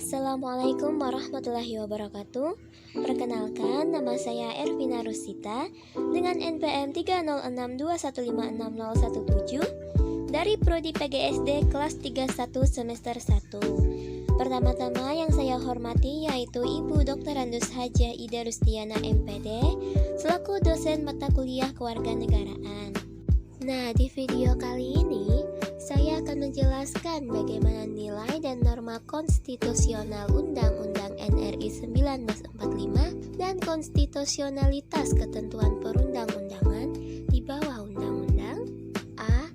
Assalamualaikum warahmatullahi wabarakatuh. Perkenalkan, nama saya Ervina Rusita dengan NPM 30621566017 dari Prodi PGSD kelas 31 semester 1. Pertama-tama yang saya hormati yaitu Ibu Dr. Andus Haja Ida Rustiana MPD selaku dosen mata kuliah kewarganegaraan. Nah, di video kali ini saya akan menjelaskan bagaimana nilai dan norma konstitusional Undang-Undang NRI 1945 dan konstitusionalitas ketentuan perundang-undangan di bawah Undang-Undang. A.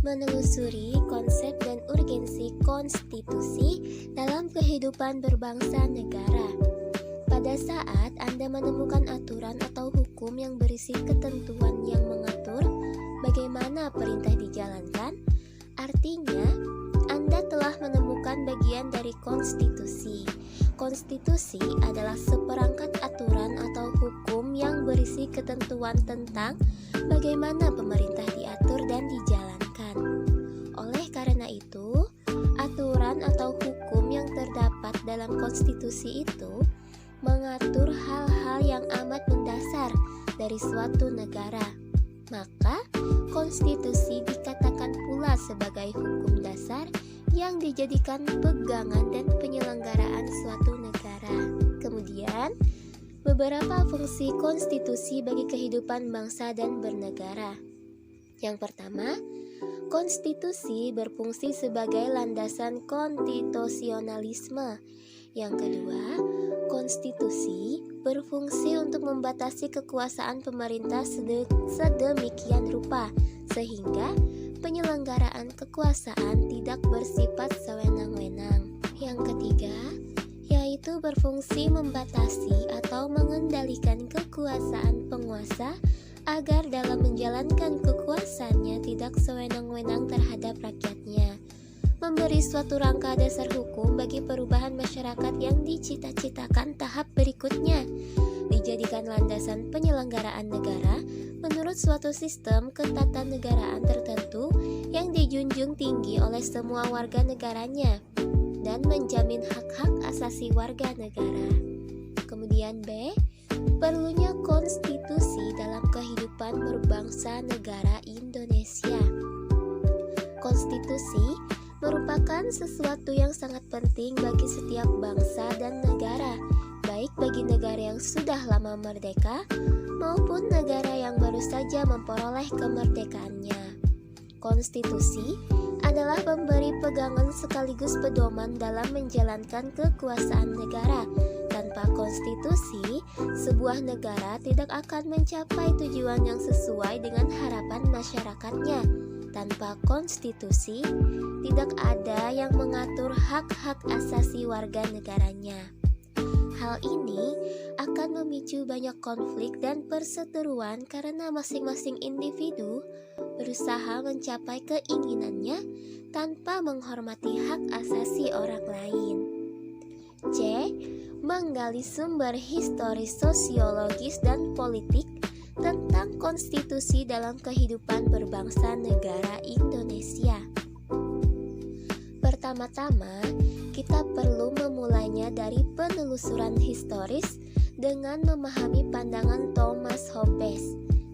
Menelusuri konsep dan urgensi konstitusi dalam kehidupan berbangsa negara. Pada saat Anda menemukan aturan atau hukum yang berisi ketentuan yang mengatur bagaimana perintah dijalankan, artinya Anda telah menemukan bagian dari konstitusi. Konstitusi adalah seperangkat aturan atau hukum yang berisi ketentuan tentang bagaimana pemerintah diatur dan dijalankan. Oleh karena itu, aturan atau hukum yang terdapat dalam konstitusi itu mengatur hal-hal yang amat mendasar dari suatu negara. Maka, konstitusi dikatakan pula sebagai hukum dasar yang dijadikan pegangan dan penyelenggaraan suatu negara. Kemudian, beberapa fungsi konstitusi bagi kehidupan bangsa dan bernegara. Yang pertama, konstitusi berfungsi sebagai landasan konstitusionalisme. Yang kedua, konstitusi berfungsi untuk membatasi kekuasaan pemerintah sedemikian rupa sehingga penyelenggaraan kekuasaan tidak bersifat sewenang-wenang. Yang ketiga, yaitu berfungsi membatasi atau mengendalikan kekuasaan penguasa agar dalam menjalankan kekuasaannya tidak sewenang-wenang terhadap rakyatnya. Memberi suatu rangka dasar hukum bagi perubahan masyarakat yang dicita-citakan tahap berikutnya, dijadikan landasan penyelenggaraan negara menurut suatu sistem ketatanegaraan tertentu yang dijunjung tinggi oleh semua warga negaranya dan menjamin hak-hak asasi warga negara. Kemudian B, perlunya konstitusi dalam kehidupan berbangsa negara Indonesia. Konstitusi merupakan sesuatu yang sangat penting bagi setiap bangsa dan negara, baik bagi negara yang sudah lama merdeka maupun negara yang baru saja memperoleh kemerdekaannya. Konstitusi adalah pemberi pegangan sekaligus pedoman dalam menjalankan kekuasaan negara. Tanpa konstitusi, sebuah negara tidak akan mencapai tujuan yang sesuai dengan harapan masyarakatnya. Tanpa konstitusi, tidak ada yang mengatur hak-hak asasi warga negaranya. Hal ini akan memicu banyak konflik dan perseteruan karena masing-masing individu berusaha mencapai keinginannya tanpa menghormati hak asasi orang lain. C. Menggali sumber historis, sosiologis, dan politik tentang konstitusi dalam kehidupan berbangsa negara Indonesia. Pertama-tama, kita perlu memulainya dari penelusuran historis dengan memahami pandangan Thomas Hobbes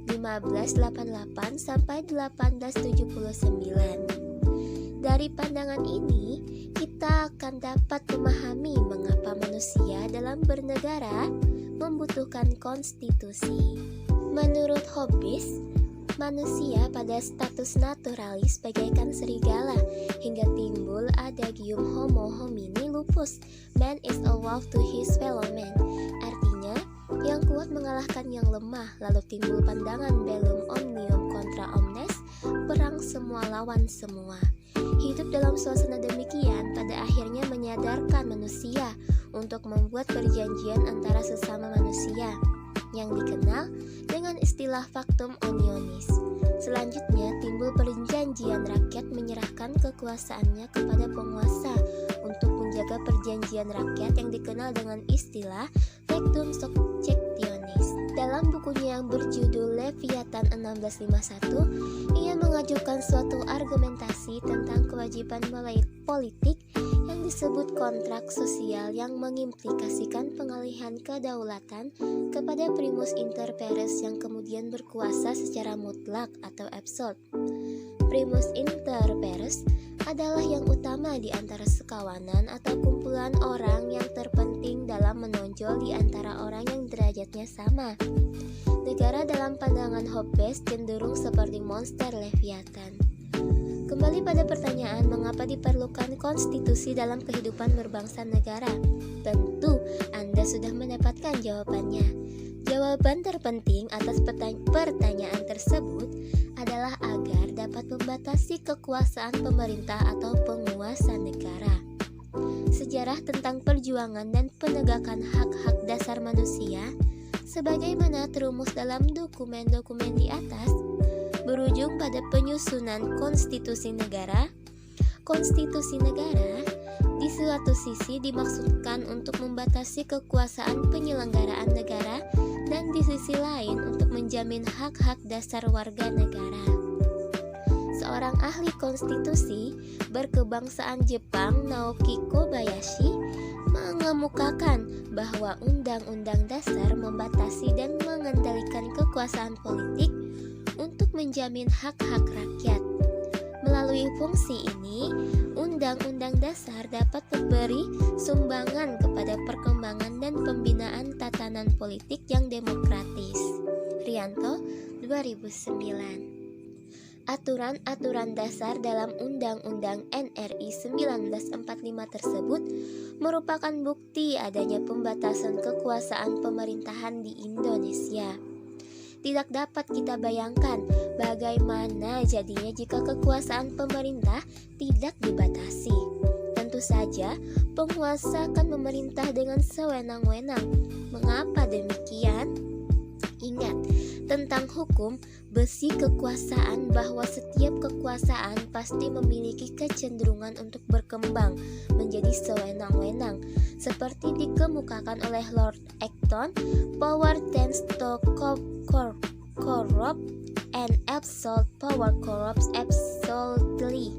1588 sampai 1879. Dari pandangan ini, kita akan dapat memahami mengapa manusia dalam bernegara membutuhkan konstitusi. Menurut Hobbes, manusia pada status naturalis bagaikan serigala hingga timbul adagium homo homini lupus, man is a wolf to his fellow man. Artinya, yang kuat mengalahkan yang lemah, lalu timbul pandangan bellum omnium contra omnes, perang semua lawan semua. Hidup dalam suasana demikian pada akhirnya menyadarkan manusia untuk membuat perjanjian antara sesama manusia yang dikenal dengan istilah factum onionis. Selanjutnya timbul perjanjian rakyat menyerahkan kekuasaannya kepada penguasa untuk menjaga perjanjian rakyat yang dikenal dengan istilah factum subjectionis. Dalam bukunya yang berjudul Leviathan 1651, ia mengajukan suatu argumentasi tentang kewajiban politik yang disebut kontrak sosial yang mengimplikasikan pengalihan kedaulatan kepada primus inter pares yang kemudian berkuasa secara mutlak atau absolut. Primus inter pares adalah yang utama di antara sekawanan atau kumpulan orang yang terpenting dalam menonjol di antara orang yang derajatnya sama. Negara dalam pandangan Hobbes cenderung seperti monster Leviathan. Kembali pada pertanyaan mengapa diperlukan konstitusi dalam kehidupan berbangsa negara. Tentu Anda sudah mendapatkan jawabannya. Jawaban terpenting atas pertanyaan tersebut adalah agar dapat membatasi kekuasaan pemerintah atau penguasa negara. Sejarah tentang perjuangan dan penegakan hak-hak dasar manusia, sebagaimana terumus dalam dokumen-dokumen di atas, berujung pada penyusunan konstitusi negara. Konstitusi negara di suatu sisi dimaksudkan untuk membatasi kekuasaan penyelenggaraan negara dan di sisi lain untuk menjamin hak-hak dasar warga negara. Seorang ahli konstitusi berkebangsaan Jepang, Naoki Kobayashi, mengemukakan bahwa undang-undang dasar membatasi dan mengendalikan kekuasaan politik untuk menjamin hak-hak rakyat. Melalui fungsi ini, undang-undang dasar dapat memberi sumbangan kepada perkembangan dan pembinaan tatanan politik yang demokratis. Rianto, 2009. Aturan-aturan dasar dalam Undang-Undang NRI 1945 tersebut merupakan bukti adanya pembatasan kekuasaan pemerintahan di Indonesia. Tidak dapat kita bayangkan bagaimana jadinya jika kekuasaan pemerintah tidak dibatasi. Tentu saja, penguasa akan memerintah dengan sewenang-wenang. Mengapa demikian? Ingat, tentang hukum, besi kekuasaan bahwa setiap kekuasaan pasti memiliki kecenderungan untuk berkembang menjadi sewenang-wenang. Seperti dikemukakan oleh Lord Acton, power tends to corrupt and absolute power corrupts absolutely.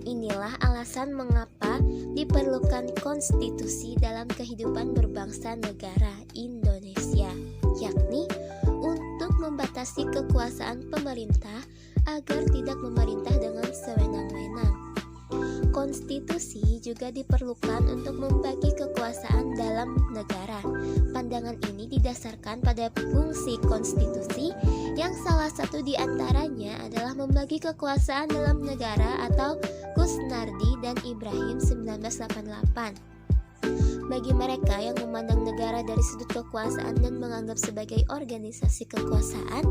Inilah alasan mengapa diperlukan konstitusi dalam kehidupan berbangsa negara Indonesia, yakni untuk membatasi kekuasaan pemerintah agar tidak memerintah dengan sewenang-wenang. Konstitusi juga diperlukan untuk membagi kekuasaan dalam negara. Pandangan ini didasarkan pada fungsi konstitusi yang salah satu di antaranya adalah membagi kekuasaan dalam negara atau Kusnardi dan Ibrahim 1988. Bagi mereka yang memandang negara dari sudut kekuasaan dan menganggap sebagai organisasi kekuasaan,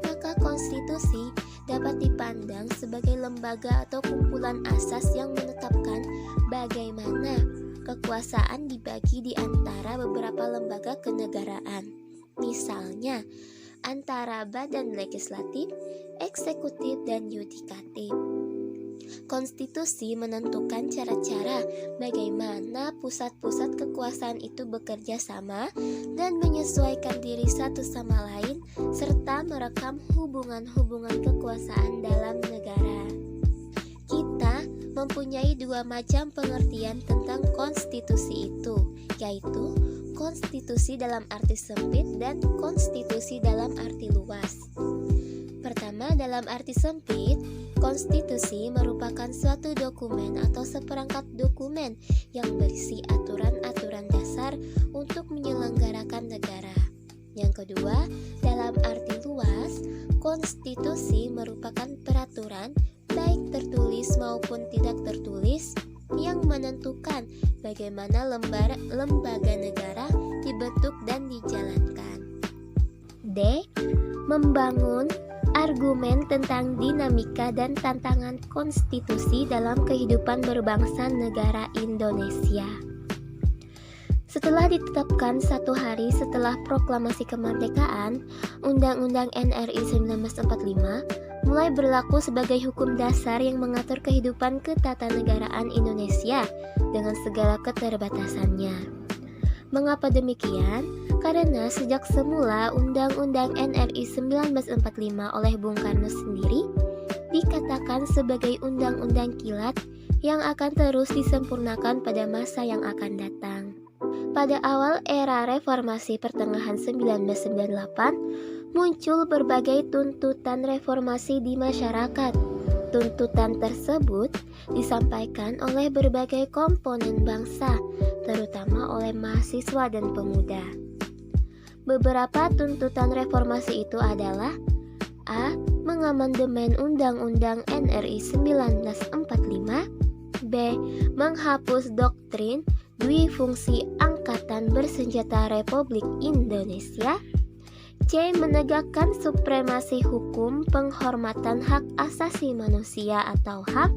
maka konstitusi dapat dipandang sebagai lembaga atau kumpulan asas yang menetapkan bagaimana kekuasaan dibagi di antara beberapa lembaga kenegaraan. Misalnya, antara badan legislatif, eksekutif, dan yudikatif. Konstitusi menentukan cara-cara bagaimana pusat-pusat kekuasaan itu bekerja sama dan menyesuaikan diri satu sama lain, serta merekam hubungan-hubungan kekuasaan dalam negara. Kita mempunyai dua macam pengertian tentang konstitusi itu, yaitu konstitusi dalam arti sempit dan konstitusi dalam arti luas. Pertama, dalam arti sempit, konstitusi merupakan suatu dokumen atau seperangkat dokumen yang berisi aturan-aturan dasar untuk menyelenggarakan negara. Yang kedua, dalam arti luas, konstitusi merupakan peraturan baik tertulis maupun tidak tertulis yang menentukan bagaimana lembaga negara dibentuk dan dijalankan. D. Membangun argumen tentang dinamika dan tantangan konstitusi dalam kehidupan berbangsa negara Indonesia. Setelah ditetapkan satu hari setelah proklamasi kemerdekaan, Undang-Undang NRI 1945 mulai berlaku sebagai hukum dasar yang mengatur kehidupan ketatanegaraan Indonesia dengan segala keterbatasannya. Mengapa demikian? Karena sejak semula Undang-Undang NRI 1945 oleh Bung Karno sendiri dikatakan sebagai undang-undang kilat yang akan terus disempurnakan pada masa yang akan datang. Pada awal era reformasi pertengahan 1998, muncul berbagai tuntutan reformasi di masyarakat. Tuntutan tersebut disampaikan oleh berbagai komponen bangsa, terutama oleh mahasiswa dan pemuda. Beberapa tuntutan reformasi itu adalah: A. Mengamandemen Undang-Undang NRI 1945. B. Menghapus doktrin Dwifungsi Angkatan Bersenjata Republik Indonesia. C. Menegakkan supremasi hukum, penghormatan hak asasi manusia atau HAM,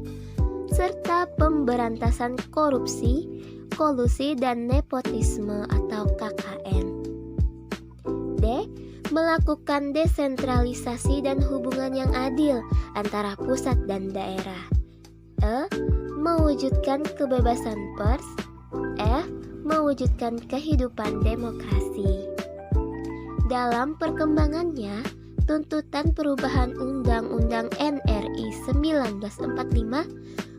serta pemberantasan korupsi, kolusi, dan nepotisme atau KKN. D. Melakukan desentralisasi dan hubungan yang adil antara pusat dan daerah. E. Mewujudkan kebebasan pers. F. Mewujudkan kehidupan demokrasi. Dalam perkembangannya, tuntutan perubahan Undang-Undang NRI 1945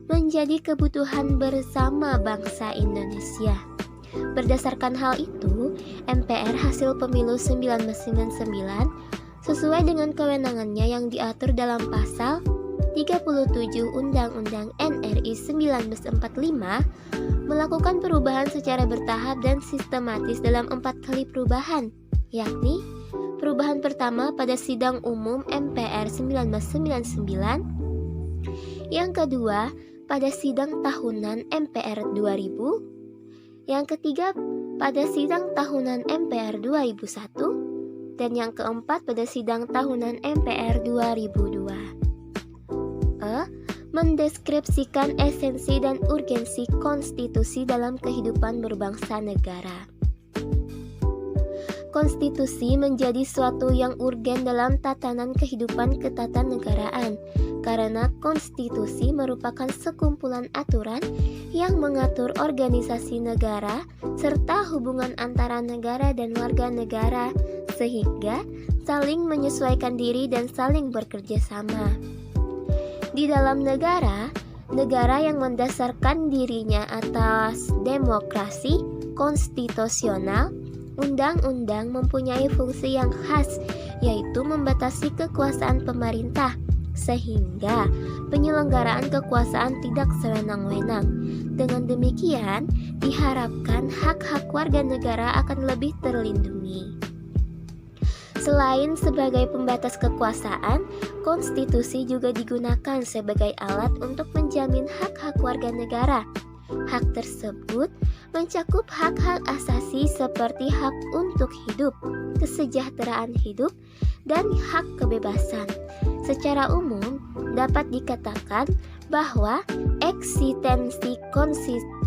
menjadi kebutuhan bersama bangsa Indonesia. Berdasarkan hal itu, MPR hasil pemilu 1999 sesuai dengan kewenangannya yang diatur dalam pasal 37 Undang-Undang NRI 1945 melakukan perubahan secara bertahap dan sistematis dalam 4 kali perubahan, yakni perubahan pertama pada sidang umum MPR 1999, yang kedua pada sidang tahunan MPR 2000, yang ketiga pada sidang tahunan MPR 2001, dan yang keempat pada sidang tahunan MPR 2002. Mendeskripsikan esensi dan urgensi konstitusi dalam kehidupan berbangsa negara. Konstitusi menjadi suatu yang urgen dalam tatanan kehidupan ketatanegaraan, karena konstitusi merupakan sekumpulan aturan yang mengatur organisasi negara serta hubungan antara negara dan warga negara, sehingga saling menyesuaikan diri dan saling bekerja sama. Di dalam negara yang mendasarkan dirinya atas demokrasi konstitusional, undang-undang mempunyai fungsi yang khas, yaitu membatasi kekuasaan pemerintah, sehingga penyelenggaraan kekuasaan tidak sewenang-wenang. Dengan demikian, diharapkan hak-hak warga negara akan lebih terlindungi. Selain sebagai pembatas kekuasaan, konstitusi juga digunakan sebagai alat untuk menjamin hak-hak warga negara. Hak tersebut mencakup hak-hak asasi seperti hak untuk hidup, kesejahteraan hidup, dan hak kebebasan. Secara umum, dapat dikatakan bahwa eksistensi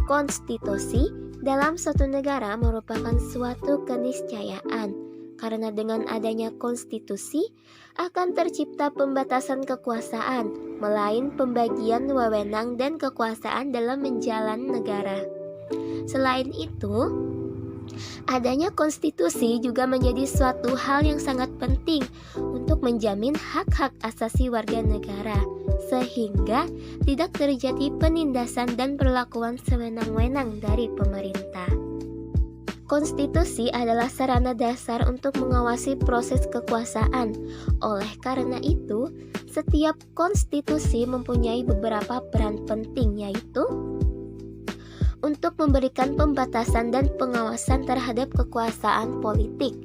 konstitusi dalam suatu negara merupakan suatu keniscayaan. Karena dengan adanya konstitusi akan tercipta pembatasan kekuasaan, melain pembagian wewenang dan kekuasaan dalam menjalan negara. Selain itu, adanya konstitusi juga menjadi suatu hal yang sangat penting untuk menjamin hak-hak asasi warga negara, sehingga tidak terjadi penindasan dan perlakuan sewenang-wenang dari pemerintah. Konstitusi adalah sarana dasar untuk mengawasi proses kekuasaan. Oleh karena itu, setiap konstitusi mempunyai beberapa peran penting, yaitu untuk memberikan pembatasan dan pengawasan terhadap kekuasaan politik.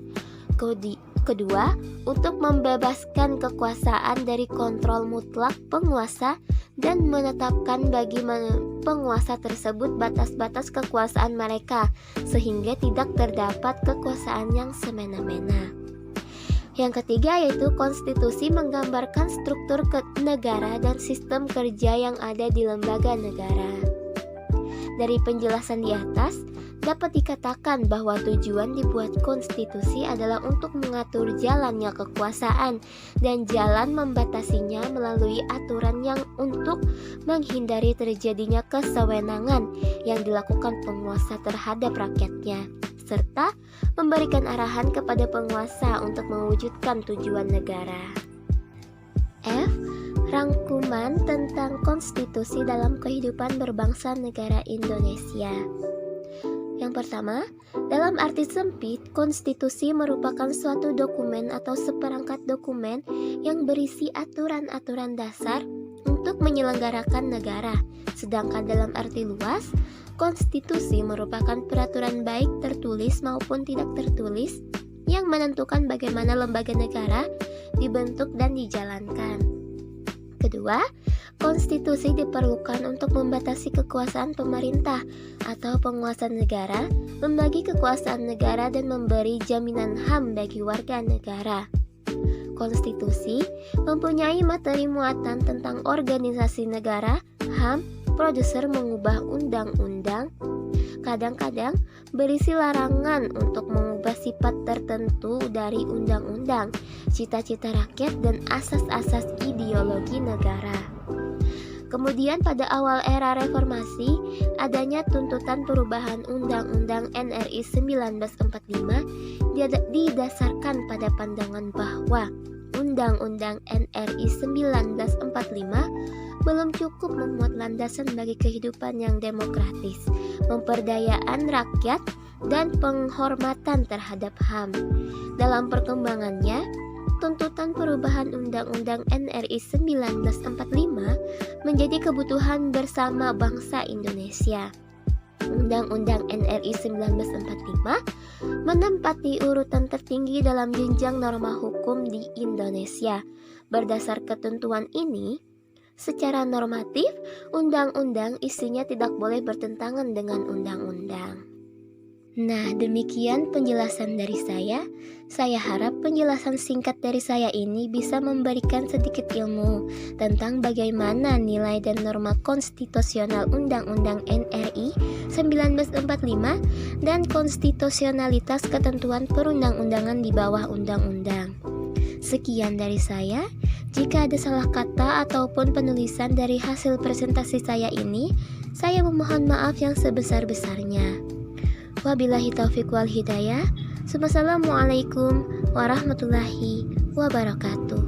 Kedua, untuk membebaskan kekuasaan dari kontrol mutlak penguasa dan menetapkan bagi penguasa tersebut batas-batas kekuasaan mereka, sehingga tidak terdapat kekuasaan yang semena-mena. Yang ketiga yaitu konstitusi menggambarkan struktur negara dan sistem kerja yang ada di lembaga negara. Dari penjelasan di atas, dapat dikatakan bahwa tujuan dibuat konstitusi adalah untuk mengatur jalannya kekuasaan dan jalan membatasinya melalui aturan yang untuk menghindari terjadinya kesewenangan yang dilakukan penguasa terhadap rakyatnya, serta memberikan arahan kepada penguasa untuk mewujudkan tujuan negara. F. Rangkuman pengetahuan tentang konstitusi dalam kehidupan berbangsa negara Indonesia. Yang pertama, dalam arti sempit, konstitusi merupakan suatu dokumen atau seperangkat dokumen yang berisi aturan-aturan dasar untuk menyelenggarakan negara. Sedangkan dalam arti luas, konstitusi merupakan peraturan baik tertulis maupun tidak tertulis yang menentukan bagaimana lembaga negara dibentuk dan dijalankan. Kedua, konstitusi diperlukan untuk membatasi kekuasaan pemerintah atau penguasa negara, membagi kekuasaan negara dan memberi jaminan HAM bagi warga negara. Konstitusi mempunyai materi muatan tentang organisasi negara, HAM, produser mengubah undang-undang, kadang-kadang berisi larangan untuk mengubah sifat tertentu dari undang-undang, cita-cita rakyat, dan asas-asas ideologi negara. Kemudian pada awal era reformasi, adanya tuntutan perubahan Undang-Undang NRI 1945 didasarkan pada pandangan bahwa Undang-Undang NRI 1945 belum cukup memuat landasan bagi kehidupan yang demokratis, pemberdayaan rakyat, dan penghormatan terhadap HAM. Dalam perkembangannya, tuntutan perubahan Undang-Undang NRI 1945 menjadi kebutuhan bersama bangsa Indonesia. Undang-Undang NRI 1945 menempati urutan tertinggi dalam jenjang norma hukum di Indonesia. Berdasar ketentuan ini, secara normatif, undang-undang isinya tidak boleh bertentangan dengan undang-undang. Nah, demikian penjelasan dari saya. Saya harap penjelasan singkat dari saya ini bisa memberikan sedikit ilmu tentang bagaimana nilai dan norma konstitusional Undang-Undang NRI 1945 dan konstitusionalitas ketentuan perundang-undangan di bawah undang-undang. Sekian dari saya. Jika ada salah kata ataupun penulisan dari hasil presentasi saya ini, saya memohon maaf yang sebesar-besarnya. Wabillahi taufiq wal hidayah. Wassalamualaikum warahmatullahi wabarakatuh.